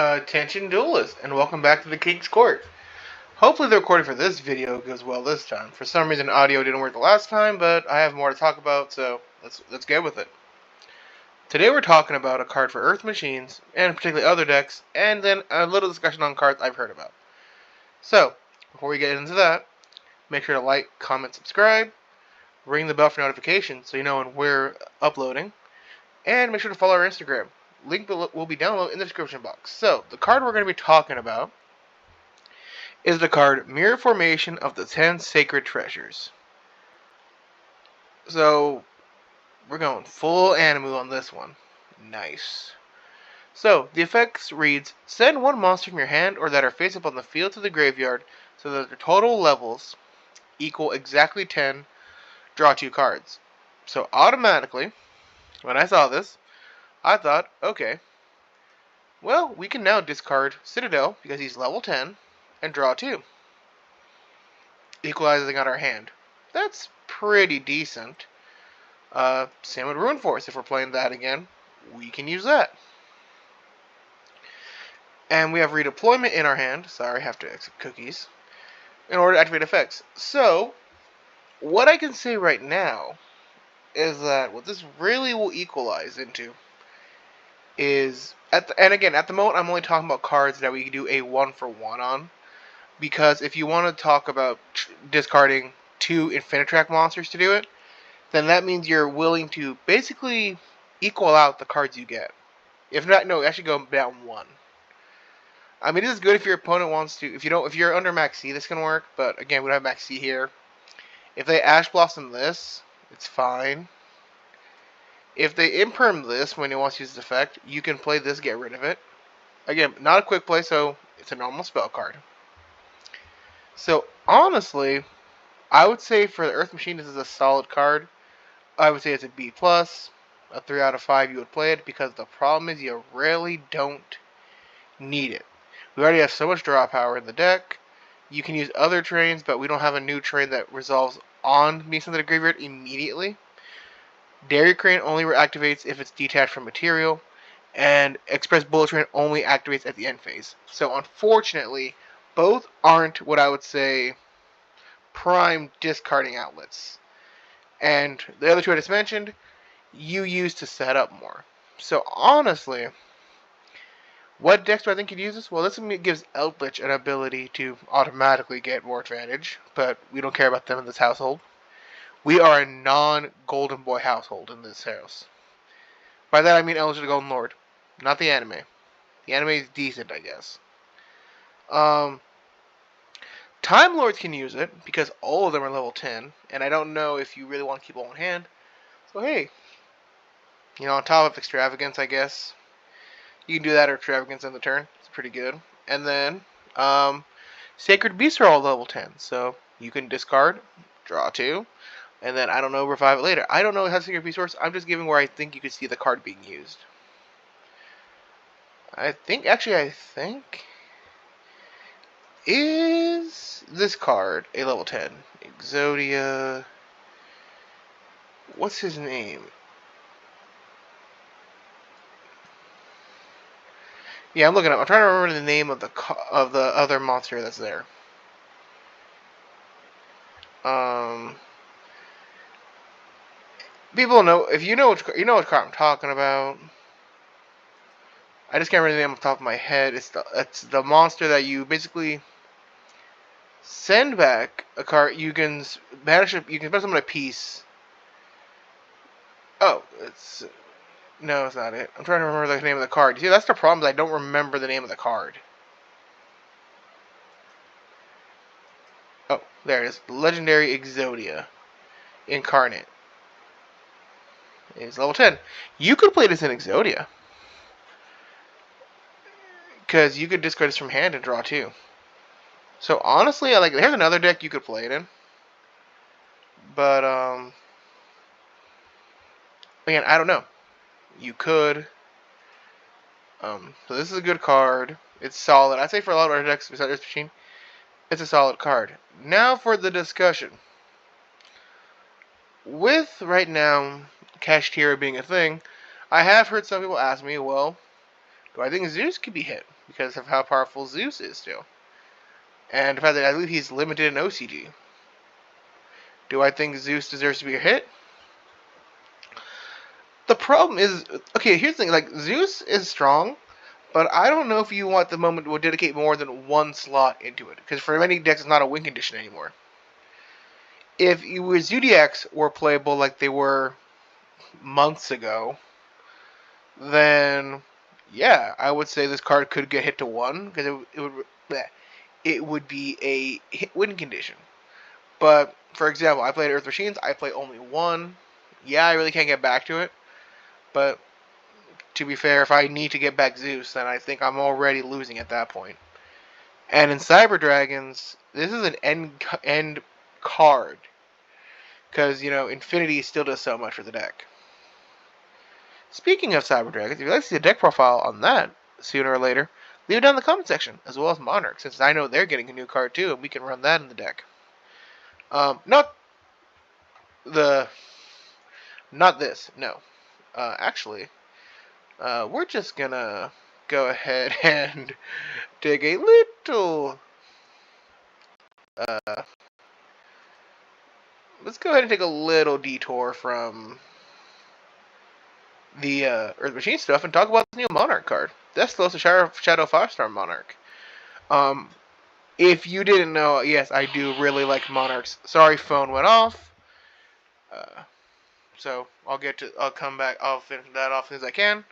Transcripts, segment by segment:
Attention duelists, and welcome back to the King's Court. Hopefully the recording for this video goes well this time. For some reason audio didn't work the last time, but I have more to talk about, so let's get with it. Today we're talking about a card for Earth Machines, and particularly other decks, and then a little discussion on cards I've heard about. So, before we get into that, make sure to like, comment, subscribe, ring the bell for notifications so you know when we're uploading, and make sure to follow our Instagram. Link will be down below in the description box. So, the card we're going to be talking about is the card Mirror Formation of the 10 Sacred Treasures. So, we're going full Animu on this one. Nice. So, the effects reads, send one monster from your hand or that are face up on the field to the graveyard so that their total levels equal exactly 10, draw 2 cards. So, automatically, when I saw this, I thought, okay, well, we can now discard Citadel because he's level 10 and draw 2, equalizing out our hand. That's pretty decent. Same with Rune Force. If we're playing that again, we can use that. And we have Redeployment in our hand. Sorry, I have to exit cookies in order to activate effects. So, what I can say right now is that what this really will equalize into is, at the moment, I'm only talking about cards that we can do a 1-for-1 on. Because if you want to talk about discarding 2 Infinitrack monsters to do it, then that means you're willing to basically equal out the cards you get. If not, no, actually go down 1. I mean, this is good if your opponent wants to. If you're under Max C, this can work. But again, we don't have Max C here. If they Ash Blossom this, it's fine. If they Imperm this when he wants to use this effect, you can play this, get rid of it. Again, not a quick play, so it's a normal spell card. So, honestly, I would say for the Earth Machine, this is a solid card. I would say it's a B+. A 3 out of 5 you would play it, because the problem is you really don't need it. We already have so much draw power in the deck. You can use other trains, but we don't have a new train that resolves on being sent to the graveyard immediately. Dairy Crane only reactivates if it's detached from material, and Express Bullet Train only activates at the end phase. So, unfortunately, both aren't what I would say prime discarding outlets. And the other 2 I just mentioned, you use to set up more. So honestly, what decks do I think could use this? Well, this gives Eldritch an ability to automatically get more advantage, but we don't care about them in this household. We are a non-Golden Boy household in this house. By that I mean Eldritch the Golden Lord, not the anime. The anime is decent, I guess. Time Lords can use it, because all of them are level 10, and I don't know if you really want to keep all in hand. So hey, on top of Extravagance, I guess. You can do that or Extravagance on the turn. It's pretty good. And then, Sacred Beasts are all level 10, so you can discard, draw 2, and then, I don't know, revive it later. I don't know how Sacred Beast works. I'm just giving where I think you could see the card being used. I think, is this card a level 10? Exodia. What's his name? Yeah, I'm looking up. I'm trying to remember the name of the other monster that's there. People know, if you know which card I'm talking about. I just can't remember the name off the top of my head. It's the monster that you basically send back a card. You can banish it. You can put someone a piece. Oh, no, it's not it. I'm trying to remember the name of the card. See, that's the problem. I don't remember the name of the card. Oh, there it is. Legendary Exodia Incarnate. It's level 10. You could play this in Exodia, because you could discard this from hand and draw 2. So honestly, here's another deck you could play it in. But again, I don't know. You could. So this is a good card. It's solid. I'd say for a lot of our decks besides this machine, it's a solid card. Now for the discussion. With right now Kashtira being a thing, I have heard some people ask me, well, do I think Zeus could be hit? because of how powerful Zeus is still. And the fact that I believe he's limited in OCG. Do I think Zeus deserves to be a hit? The problem is, okay, here's the thing, like, Zeus is strong, but I don't know if you want the moment to dedicate more than one slot into it, because for many decks it's not a win condition anymore. If Zodiacs were playable like they were months ago, then yeah, I would say this card could get hit to 1, because it would be a hit win condition. But, for example, I played Earth Machines, I play only 1. Yeah, I really can't get back to it, but to be fair, if I need to get back Zeus, then I think I'm already losing at that point. And in Cyber Dragons, this is an end card, because, Infinity still does so much for the deck. Speaking of Cyber Dragons, if you'd like to see a deck profile on that sooner or later, leave it down in the comment section, as well as Monarch, since I know they're getting a new card too, and we can run that in the deck. Not this, no. Actually, we're just gonna go ahead and take a little, let's go ahead and take a little detour from the Earth Machine stuff and talk about this new Monarch card. That's close to Shadow 5-star Monarch. If you didn't know, yes, I do really like Monarchs. Sorry, phone went off. So I'll come back. I'll finish that off as soon as I can.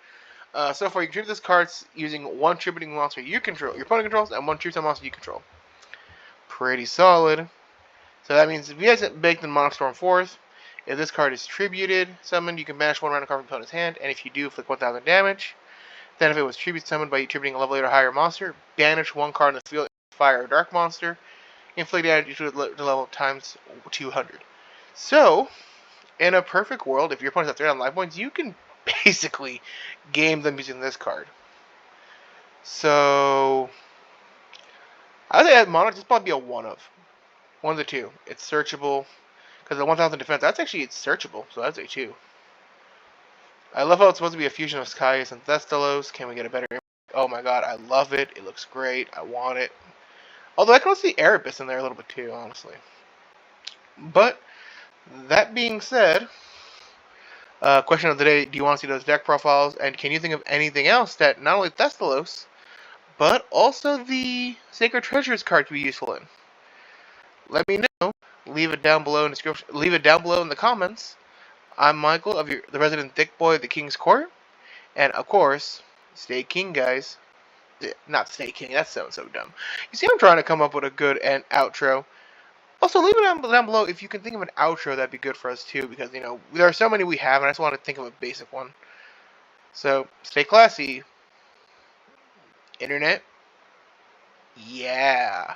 So far, you can tribute this card using 1 tributing monster you control, your opponent controls, and 1 tribute monster you control. Pretty solid. So that means if you guys baked in Monarch Storm 4th, if this card is tributed summoned, you can banish 1 random card from the opponent's hand, and if you do, inflict 1,000 damage. Then if it was tribute summoned by you tributing a level 8 or higher monster, banish 1 card in the field, fire or dark monster, inflict damage to the level times 200. So, in a perfect world, if your opponent's at 3,000 life points, you can basically game them using this card. So, I would say at Monarch, this probably be a 1 of. 1 of the 2. It's searchable. Because the 1,000 defense, it's searchable, so that's a 2. I love how it's supposed to be a fusion of Skyus and Thestalos. Can we get a better image? Oh my god, I love it. It looks great. I want it. Although I can also see Erebus in there a little bit too, honestly. But, that being said, question of the day, do you want to see those deck profiles? And can you think of anything else that not only Thestalos, but also the Sacred Treasures card could be useful in? Let me know. Leave it down below in the description. Leave it down below in the comments. I'm Michael, the resident thick boy of the King's Court. And, of course, stay king, guys. Not stay king, that sounds so dumb. You see, I'm trying to come up with a good end outro. Also, leave it down below if you can think of an outro that'd be good for us, too. Because, there are so many we have, and I just want to think of a basic one. So, stay classy. Internet. Yeah.